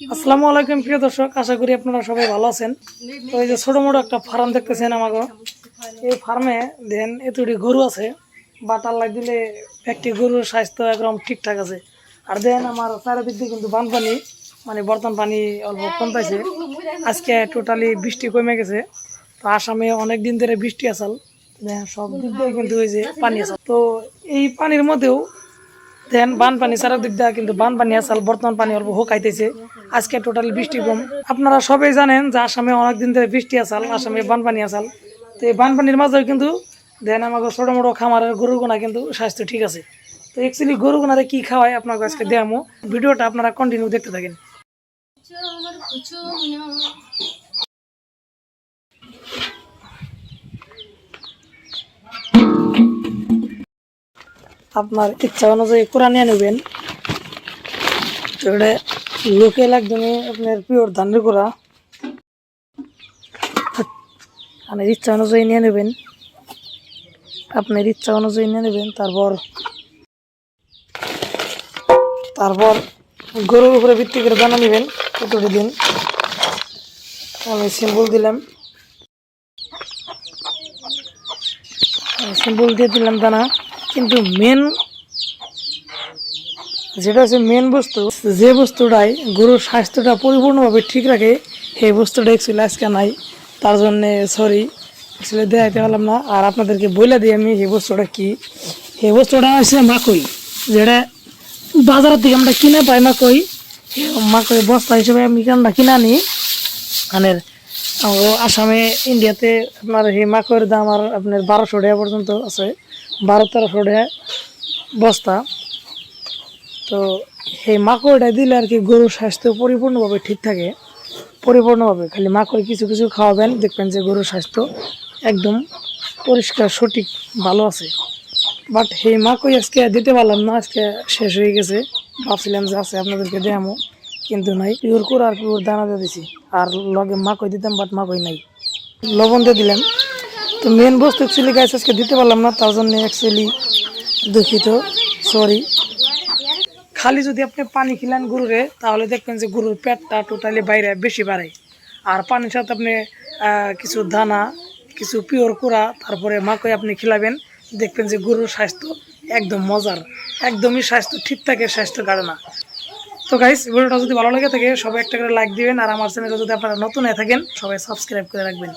আসসালামু আলাইকুম প্রিয় দর্শক, আশা করি আপনারা সবাই ভালো আছেন। তো এই যে ছোটো মোটো একটা ফার্ম দেখতেছেন আমাকে, এই ফার্মে দেন এতটি গরু আছে, বাট আল্লাহ দিলে একটি গরুর স্বাস্থ্য একদম ঠিকঠাক আছে। আর দেন আমার চারিদিক দিয়ে কিন্তু বানপানি, মানে বর্তমান পানি অল্প কমতেছে। আজকে টোটালি বৃষ্টি কমে গেছে। তো আসামে অনেক দিন ধরে বৃষ্টি আসাল, সব দিক দিয়ে কিন্তু ওই যে পানি আসাল। তো এই পানির মধ্যেও দেন বানপানি চারিদিক দিয়ে কিন্তু বানপানি আসাল, বর্তমান পানি অল্প হোকাইতেছে। আজকে টোটাল বৃষ্টি কম। আপনারা সবাই জানেন যে আসামে অনেকদিন ধরে বৃষ্টি আসাল, আসামে বানপানি আসাল। তো এই বানপানির মাঝেও কিন্তু দেন আমাকে ছোটো মোটো খামারের গরুগুনা কিন্তু স্বাস্থ্য ঠিক আছে। তো অ্যাকচুয়ালি গরুগুনারে কি খাওয়ায় আপনাকে আজকে দেখামো, ভিডিওটা আপনারা কন্টিনিউ দেখতে থাকেন। আপনার ইচ্ছা অনুযায়ী কোরআন নিয়ে নেবেন। তো এটা লোকেল একদমই আপনার পিওর ধানের কোরা, আপনার ইচ্ছা অনুযায়ী নিয়ে নেবেন, আপনার ইচ্ছা অনুযায়ী নিয়ে নেবেন। তারপর গরুর উপরে ভিত্তি করে দানা নেবেন কতটি দিন। আমি সিম্পল দিলাম, সিম্পল দিয়ে দিলাম দানা। কিন্তু যেটা হচ্ছে মেন বস্তু, যে বস্তুটাই গরুর স্বাস্থ্যটা পরিপূর্ণভাবে ঠিক রাখে, সেই বস্তুটা অ্যাকচুয়ালি আজকে নাই। তার জন্যে সরি, আসলে দেখাইতে পারলাম না। আর আপনাদেরকে বলে দিই আমি এই বস্তুটা কি। এই বস্তুটা হচ্ছে মাকই, যেটা বাজারের থেকে আমরা কিনে পাই। মাকই বস্তা হিসেবে আমি কিনে আনি। মানে আসামে, ইন্ডিয়াতে আপনার এই মাকইয়ের দাম আর আপনার 1200 টাকা পর্যন্ত আছে, 1200-1300 টাকা বস্তা। তো এই মাকইটা দিলে আর কি গরুর স্বাস্থ্য পরিপূর্ণভাবে ঠিক থাকে, পরিপূর্ণভাবে। খালি মাকই কিছু কিছু খাওয়াবেন, দেখবেন যে গরুর স্বাস্থ্য একদম পরিষ্কার সঠিক ভালো আছে। বাট এই মাকই আজকে দিতে পারলাম না, আজকে শেষ হয়ে গেছে। ভাবছিলাম যে আছে আপনাদেরকে দেখামো, কিন্তু নাই। পিওর করে আর পিওর দানা দিয়ে দিছি, আর লগে মাকই দিতাম, বাট মাকই নাই। লবণ দিয়ে দিলাম। তো মেন বস্তু অ্যাকচুয়ালি গাছ আজকে দিতে পারলাম না, তার জন্য অ্যাকচুয়ালি দুঃখিত, সরি। খালি যদি আপনি পানি খিলান গরুরে, তাহলে দেখবেন যে গরুর পেটটা টোটালি বাইরে বেশি বাড়ায়। আর পানির সাথে আপনি কিছু দানা, কিছু পিওর কুড়া, তারপরে মাকই আপনি খিলাবেন, দেখবেন যে গরুর স্বাস্থ্য একদম মজার, একদমই স্বাস্থ্য ঠিক থাকে, স্বাস্থ্য কাটে না। তো গাইস, ভিডিওটা যদি ভালো লাগে থাকে সবাই একটা করে লাইক দিবেন, আর আমার চ্যানেলে যদি আপনারা নতুন হয়ে থাকেন সবাই সাবস্ক্রাইব করে রাখবেন।